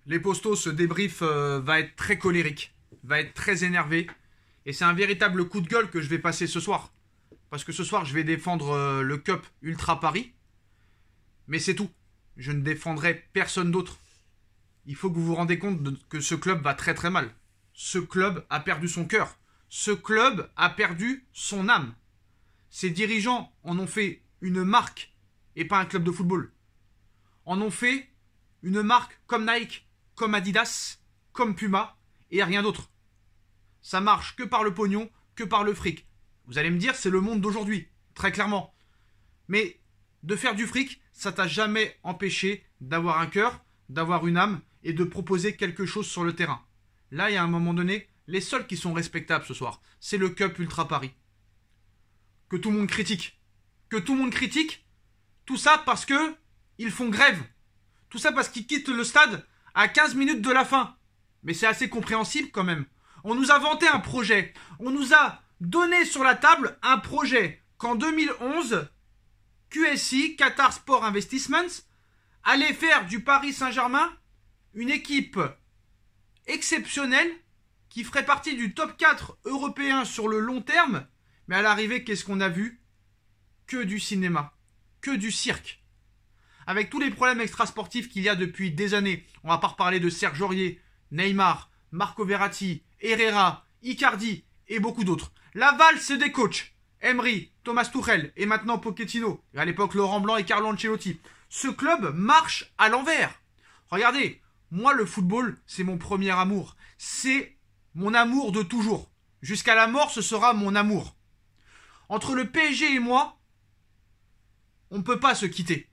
Les Postos, ce débrief va être très colérique, va être très énervé. Et c'est un véritable coup de gueule que je vais passer ce soir. Parce que ce soir, je vais défendre le Cup Ultra Paris. Mais c'est tout. Je ne défendrai personne d'autre. Il faut que vous vous rendez compte que ce club va très très mal. Ce club a perdu son cœur. Ce club a perdu son âme. Ses dirigeants en ont fait une marque et pas un club de football. En ont fait une marque comme Nike, comme Adidas, comme Puma et rien d'autre. Ça marche que par le pognon, que par le fric. Vous allez me dire, c'est le monde d'aujourd'hui, très clairement. Mais de faire du fric, ça t'a jamais empêché d'avoir un cœur, d'avoir une âme et de proposer quelque chose sur le terrain. Là, il y a un moment donné, les seuls qui sont respectables ce soir, c'est le Cup Ultra Paris. Que tout le monde critique. Que tout le monde critique. Tout ça parce que ils font grève. Tout ça parce qu'ils quittent le stade à 15 minutes de la fin. Mais c'est assez compréhensible quand même. On nous a vanté un projet. On nous a donné sur la table un projet qu'en 2011, QSI, Qatar Sport Investments, allait faire du Paris Saint-Germain une équipe exceptionnelle qui ferait partie du top 4 européen sur le long terme. Mais à l'arrivée, qu'est-ce qu'on a vu? Que du cinéma, que du cirque. Avec tous les problèmes extrasportifs qu'il y a depuis des années, on va pas reparler de Serge Aurier, Neymar, Marco Verratti, Herrera, Icardi et beaucoup d'autres. La valse des coachs, Emery, Thomas Tuchel et maintenant Pochettino, et à l'époque Laurent Blanc et Carlo Ancelotti. Ce club marche à l'envers. Regardez, moi le football, c'est mon premier amour. C'est mon amour de toujours. Jusqu'à la mort, ce sera mon amour. Entre le PSG et moi, on ne peut pas se quitter.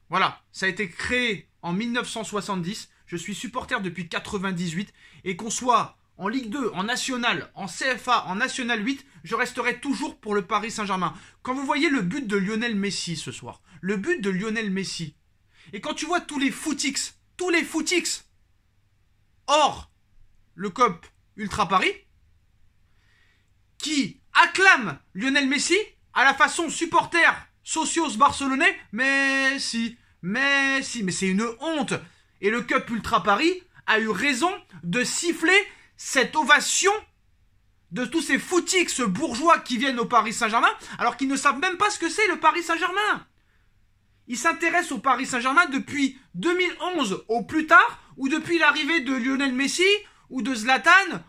Voilà, ça a été créé en 1970. Je suis supporter depuis 1998. Et qu'on soit en Ligue 2, en National, en CFA, en National 8, je resterai toujours pour le Paris Saint-Germain. Quand vous voyez le but de Lionel Messi ce soir, le but de Lionel Messi, et quand tu vois tous les footix, hors le Cup Ultra Paris, qui acclament Lionel Messi à la façon supporter socios barcelonais, mais c'est une honte. Et le Cup Ultra Paris a eu raison de siffler cette ovation de tous ces footix bourgeois qui viennent au Paris Saint-Germain, alors qu'ils ne savent même pas ce que c'est le Paris Saint-Germain. Ils s'intéressent au Paris Saint-Germain depuis 2011 au plus tard, ou depuis l'arrivée de Lionel Messi, ou de Zlatan,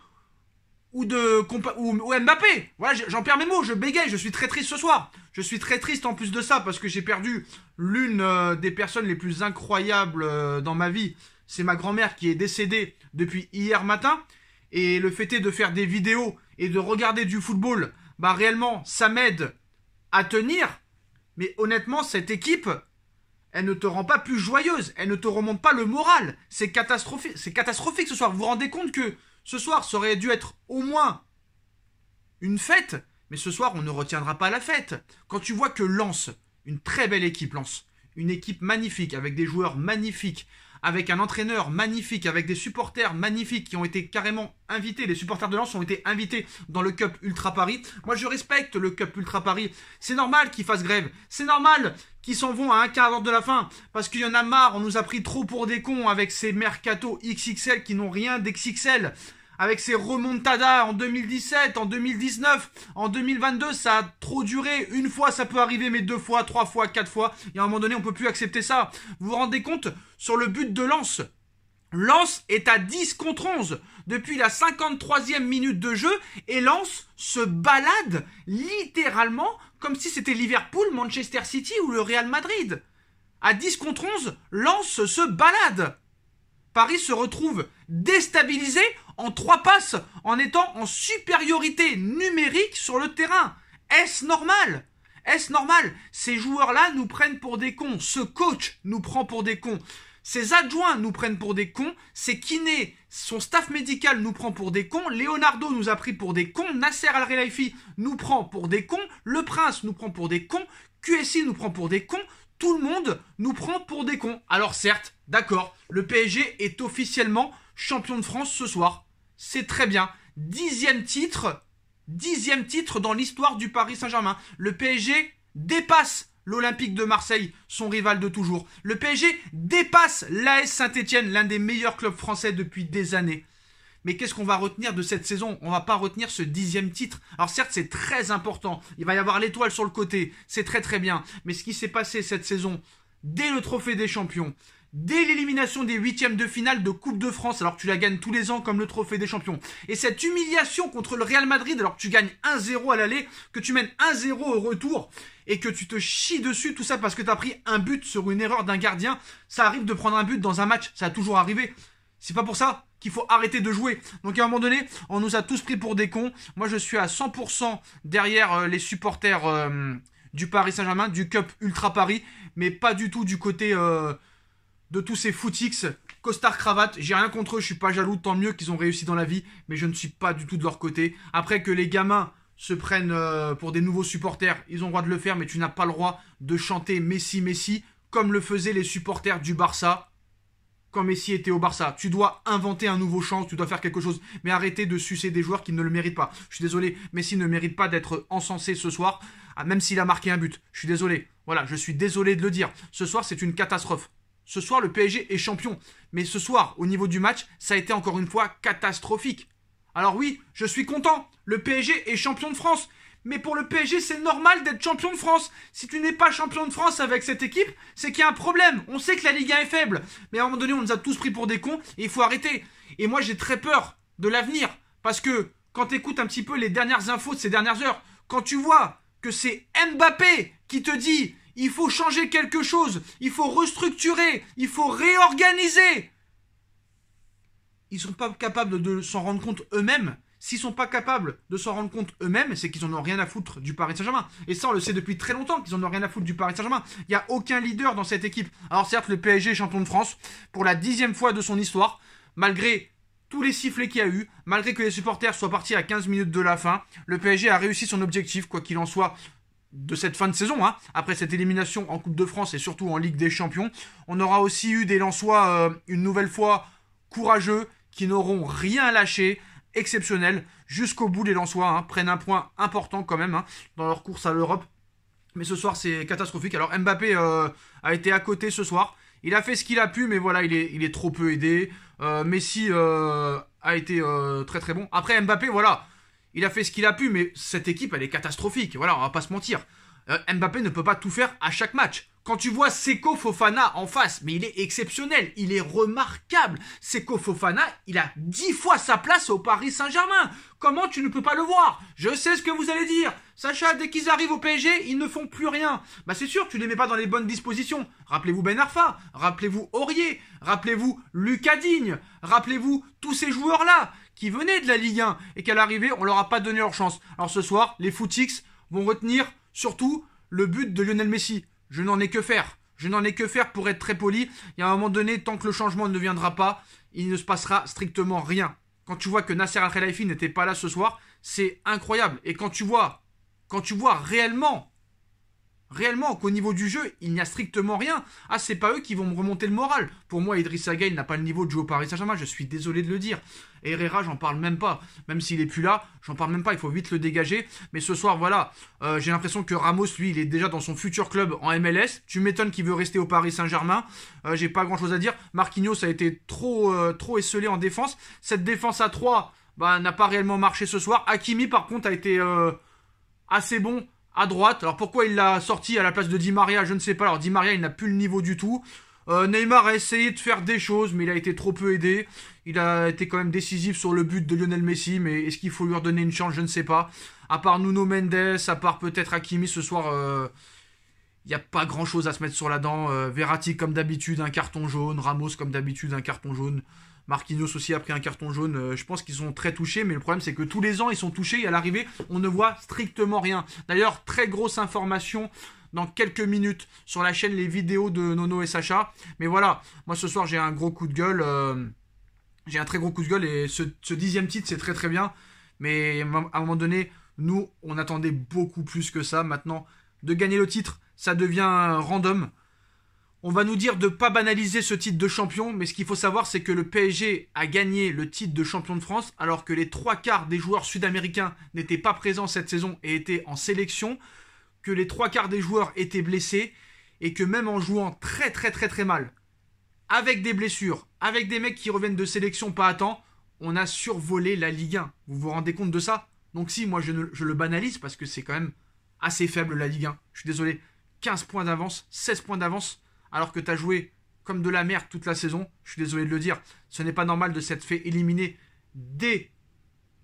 ou Mbappé. Voilà, j'en perds mes mots, je bégaye, je suis très triste ce soir. Je suis très triste en plus de ça parce que j'ai perdu l'une des personnes les plus incroyables dans ma vie. C'est ma grand-mère qui est décédée depuis hier matin. Et le fait est de faire des vidéos et de regarder du football, bah réellement, ça m'aide à tenir. Mais honnêtement, cette équipe, elle ne te rend pas plus joyeuse. Elle ne te remonte pas le moral. C'est catastrophique. C'est catastrophique ce soir. Vous vous rendez compte que ce soir, ça aurait dû être au moins une fête. Mais ce soir, on ne retiendra pas la fête. Quand tu vois que Lens, une très belle équipe Lens, une équipe magnifique, avec des joueurs magnifiques, avec un entraîneur magnifique, avec des supporters magnifiques qui ont été carrément invités. Les supporters de Lens ont été invités dans le Cup Ultra Paris. Moi, je respecte le Cup Ultra Paris. C'est normal qu'ils fassent grève. C'est normal qu'ils s'en vont à un quart de la fin. Parce qu'il y en a marre. On nous a pris trop pour des cons avec ces mercato XXL qui n'ont rien d'XXL. Avec ces remontadas en 2017, en 2019, en 2022, ça a trop duré. Une fois, ça peut arriver, mais 2 fois, 3 fois, 4 fois. Et à un moment donné, on peut plus accepter ça. Vous vous rendez compte sur le but de Lens? Lens est à 10 contre 11 depuis la 53e minute de jeu. Et Lens se balade littéralement comme si c'était Liverpool, Manchester City ou le Real Madrid. À 10 contre 11, Lens se balade. Paris se retrouve déstabilisé en 3 passes en étant en supériorité numérique sur le terrain. Est-ce normal? Est-ce normal? Ces joueurs-là nous prennent pour des cons. Ce coach nous prend pour des cons. Ses adjoints nous prennent pour des cons. Ses kinés, son staff médical nous prend pour des cons. Leonardo nous a pris pour des cons. Nasser Al-Khelaifi nous prend pour des cons. Le Prince nous prend pour des cons. QSI nous prend pour des cons. Tout le monde nous prend pour des cons. Alors certes, d'accord, le PSG est officiellement champion de France ce soir. C'est très bien. 10e titre dans l'histoire du Paris Saint-Germain. Le PSG dépasse l'Olympique de Marseille, son rival de toujours. Le PSG dépasse l'AS Saint-Etienne, l'un des meilleurs clubs français depuis des années. Mais qu'est-ce qu'on va retenir de cette saison? On va pas retenir ce 10e titre. Alors certes, c'est très important. Il va y avoir l'étoile sur le côté. C'est très très bien. Mais ce qui s'est passé cette saison, dès le trophée des champions, dès l'élimination des 8e de finale de Coupe de France, alors que tu la gagnes tous les ans comme le trophée des champions, et cette humiliation contre le Real Madrid, alors que tu gagnes 1-0 à l'aller, que tu mènes 1-0 au retour, et que tu te chies dessus, tout ça parce que tu as pris un but sur une erreur d'un gardien. Ça arrive de prendre un but dans un match, ça a toujours arrivé. C'est pas pour ça qu'il faut arrêter de jouer. Donc à un moment donné, on nous a tous pris pour des cons. Moi, je suis à 100% derrière les supporters du Paris Saint-Germain, du Cup Ultra Paris, mais pas du tout du côté de tous ces footix, costard cravate. J'ai rien contre eux, je suis pas jaloux, tant mieux qu'ils ont réussi dans la vie, mais je ne suis pas du tout de leur côté. Après que les gamins se prennent pour des nouveaux supporters, ils ont le droit de le faire, mais tu n'as pas le droit de chanter Messi, Messi, comme le faisaient les supporters du Barça quand Messi était au Barça. Tu dois inventer un nouveau chant, tu dois faire quelque chose, mais arrêtez de sucer des joueurs qui ne le méritent pas. Je suis désolé, Messi ne mérite pas d'être encensé ce soir, même s'il a marqué un but. Je suis désolé. Voilà, je suis désolé de le dire. Ce soir, c'est une catastrophe. Ce soir, le PSG est champion. Mais ce soir, au niveau du match, ça a été encore une fois catastrophique. Alors oui, je suis content. Le PSG est champion de France. Mais pour le PSG, c'est normal d'être champion de France. Si tu n'es pas champion de France avec cette équipe, c'est qu'il y a un problème. On sait que la Ligue 1 est faible. Mais à un moment donné, on nous a tous pris pour des cons et il faut arrêter. Et moi, j'ai très peur de l'avenir. Parce que quand tu écoutes un petit peu les dernières infos de ces dernières heures, quand tu vois que c'est Mbappé qui te dit il faut changer quelque chose, il faut restructurer, il faut réorganiser. Ils ne sont pas capables de s'en rendre compte eux-mêmes. S'ils sont pas capables de s'en rendre compte eux-mêmes, c'est qu'ils en ont rien à foutre du Paris Saint-Germain. Et ça, on le sait depuis très longtemps qu'ils en ont rien à foutre du Paris Saint-Germain. Il n'y a aucun leader dans cette équipe. Alors certes, le PSG est champion de France pour la 10e fois de son histoire, malgré tous les sifflets qu'il y a eu, malgré que les supporters soient partis à 15 minutes de la fin. Le PSG a réussi son objectif, quoi qu'il en soit, de cette fin de saison, hein, après cette élimination en Coupe de France et surtout en Ligue des Champions. On aura aussi eu des Lensois une nouvelle fois courageux, qui n'auront rien lâché, exceptionnel, jusqu'au bout. Les Lensois prennent un point important quand même dans leur course à l'Europe. Mais ce soir, c'est catastrophique. Alors Mbappé a été à côté ce soir. Il a fait ce qu'il a pu, mais voilà, il est trop peu aidé. Messi a été très très bon. Après Mbappé, voilà, il a fait ce qu'il a pu, mais cette équipe, elle est catastrophique. Voilà, on va pas se mentir. Mbappé ne peut pas tout faire à chaque match. Quand tu vois Seko Fofana en face, mais il est exceptionnel, il est remarquable. Seko Fofana, il a 10 fois sa place au Paris Saint-Germain. Comment tu ne peux pas le voir? Je sais ce que vous allez dire. Sacha, dès qu'ils arrivent au PSG, ils ne font plus rien. Bah c'est sûr, tu les mets pas dans les bonnes dispositions. Rappelez-vous Ben Arfa, rappelez-vous Aurier, rappelez-vous Lucas Digne, rappelez-vous tous ces joueurs-là qui venaient de la Ligue 1 et qu'à l'arrivée, on leur a pas donné leur chance. Alors ce soir, les footix vont retenir surtout le but de Lionel Messi. Je n'en ai que faire. Je n'en ai que faire pour être très poli. Il y a un moment donné, tant que le changement ne viendra pas, il ne se passera strictement rien. Quand tu vois que Nasser Al-Khelaifi n'était pas là ce soir, c'est incroyable. Et quand tu vois réellement qu'au niveau du jeu, il n'y a strictement rien, c'est pas eux qui vont me remonter le moral. Pour moi, Idrissa Gueye n'a pas le niveau de jouer au Paris Saint-Germain, je suis désolé de le dire. Et Herrera, j'en parle même pas. Même s'il est plus là, j'en parle même pas, il faut vite le dégager. Mais ce soir, voilà, j'ai l'impression que Ramos, lui, il est déjà dans son futur club en MLS. Tu m'étonnes qu'il veut rester au Paris Saint-Germain. J'ai pas grand-chose à dire. Marquinhos a été trop esselé en défense. Cette défense à 3 n'a pas réellement marché ce soir. Hakimi, par contre, a été assez bon à droite. Alors pourquoi il l'a sorti à la place de Di Maria, je ne sais pas. Alors Di Maria, il n'a plus le niveau du tout. Neymar a essayé de faire des choses, mais il a été trop peu aidé. Il a été quand même décisif sur le but de Lionel Messi, mais est-ce qu'il faut lui redonner une chance? Je ne sais pas. À part Nuno Mendes, à part peut-être Hakimi ce soir, il n'y a pas grand-chose à se mettre sur la dent. Verratti comme d'habitude, un carton jaune. Ramos comme d'habitude, un carton jaune. Marquinhos aussi a pris un carton jaune. Je pense qu'ils sont très touchés, mais le problème c'est que tous les ans ils sont touchés et à l'arrivée on ne voit strictement rien. D'ailleurs, très grosse information dans quelques minutes sur la chaîne les vidéos de Nono et Sacha. Mais voilà, moi ce soir j'ai un gros coup de gueule. J'ai un très gros coup de gueule et ce 10e titre c'est très très bien. Mais à un moment donné, nous on attendait beaucoup plus que ça. Maintenant, de gagner le titre, ça devient random. On va nous dire de ne pas banaliser ce titre de champion, mais ce qu'il faut savoir, c'est que le PSG a gagné le titre de champion de France, alors que les 3/4 des joueurs sud-américains n'étaient pas présents cette saison et étaient en sélection. que les 3/4 des joueurs étaient blessés et que même en jouant très très très très mal, avec des blessures, avec des mecs qui reviennent de sélection pas à temps, on a survolé la Ligue 1. Vous vous rendez compte de ça? Donc si, moi je le banalise parce que c'est quand même assez faible la Ligue 1. Je suis désolé, 15 points d'avance, 16 points d'avance, alors que tu as joué comme de la merde toute la saison. Je suis désolé de le dire. Ce n'est pas normal de s'être fait éliminer dès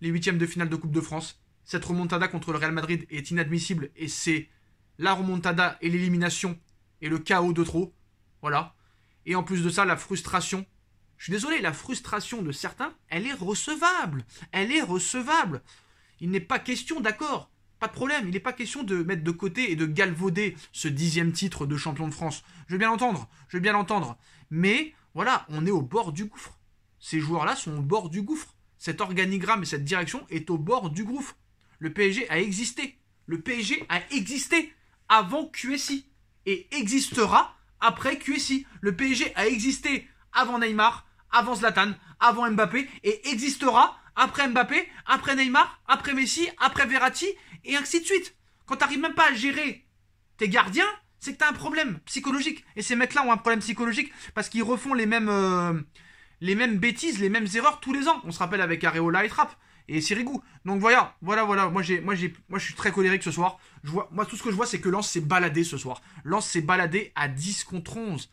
les huitièmes de finale de Coupe de France. Cette remontada contre le Real Madrid est inadmissible et c'est la remontada et l'élimination et le chaos de trop. Voilà. Et en plus de ça, la frustration. Je suis désolé, la frustration de certains, elle est recevable. Elle est recevable. Il n'est pas question, d'accord, pas de problème, il n'est pas question de mettre de côté et de galvauder ce 10e titre de champion de France. Je veux bien l'entendre. Mais voilà, on est au bord du gouffre. Ces joueurs-là sont au bord du gouffre. Cet organigramme et cette direction est au bord du gouffre. Le PSG a existé. Le PSG a existé avant QSI. Et existera après QSI. Le PSG a existé avant Neymar, avant Zlatan, avant Mbappé. Et existera après Mbappé, après Neymar, après Messi, après Verratti, et ainsi de suite. Quand t'arrives même pas à gérer tes gardiens, c'est que t'as un problème psychologique. Et ces mecs-là ont un problème psychologique parce qu'ils refont les mêmes bêtises, les mêmes erreurs tous les ans. On se rappelle avec Areola et Trapp et Sirigu. Donc voilà. Moi, je suis très colérique ce soir. Moi, tout ce que je vois, c'est que Lens s'est baladé ce soir. Lens s'est baladé à 10 contre 11.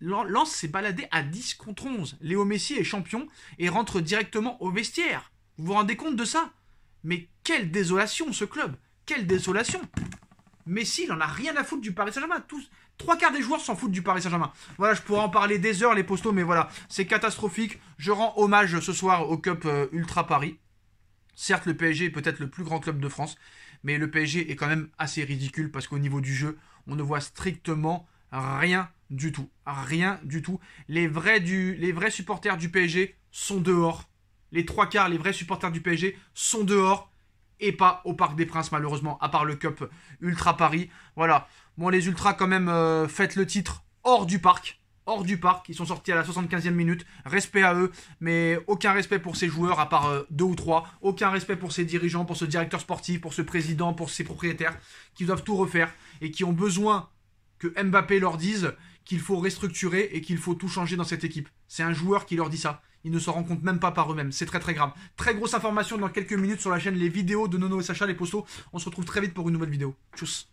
Lens s'est baladé à 10 contre 11. Léo Messi est champion et rentre directement au vestiaire. Vous vous rendez compte de ça? Mais quelle désolation ce club. Quelle désolation. Messi, il en a rien à foutre du Paris Saint-Germain. Tous, 3/4 des joueurs s'en foutent du Paris Saint-Germain. Voilà, je pourrais en parler des heures les postos, mais voilà, c'est catastrophique. Je rends hommage ce soir au Cup Ultra Paris. Certes, le PSG est peut-être le plus grand club de France, mais le PSG est quand même assez ridicule parce qu'au niveau du jeu, on ne voit strictement rien du tout. Rien du tout. Les vrais supporters du PSG sont dehors. Les 3/4, les vrais supporters du PSG sont dehors. Et pas au Parc des Princes, malheureusement, à part le Cup Ultra Paris. Voilà. Bon, les Ultras, quand même, faites le titre hors du parc. Hors du parc. Ils sont sortis à la 75e minute. Respect à eux. Mais aucun respect pour ces joueurs, à part 2 ou 3. Aucun respect pour ces dirigeants, pour ce directeur sportif, pour ce président, pour ces propriétaires qui doivent tout refaire et qui ont besoin que Mbappé leur dise qu'il faut restructurer et qu'il faut tout changer dans cette équipe. C'est un joueur qui leur dit ça. Ils ne s'en rendent compte même pas par eux-mêmes. C'est très très grave. Très grosse information dans quelques minutes sur la chaîne Les Vidéos de Nono et Sacha, les postos. On se retrouve très vite pour une nouvelle vidéo. Tchuss.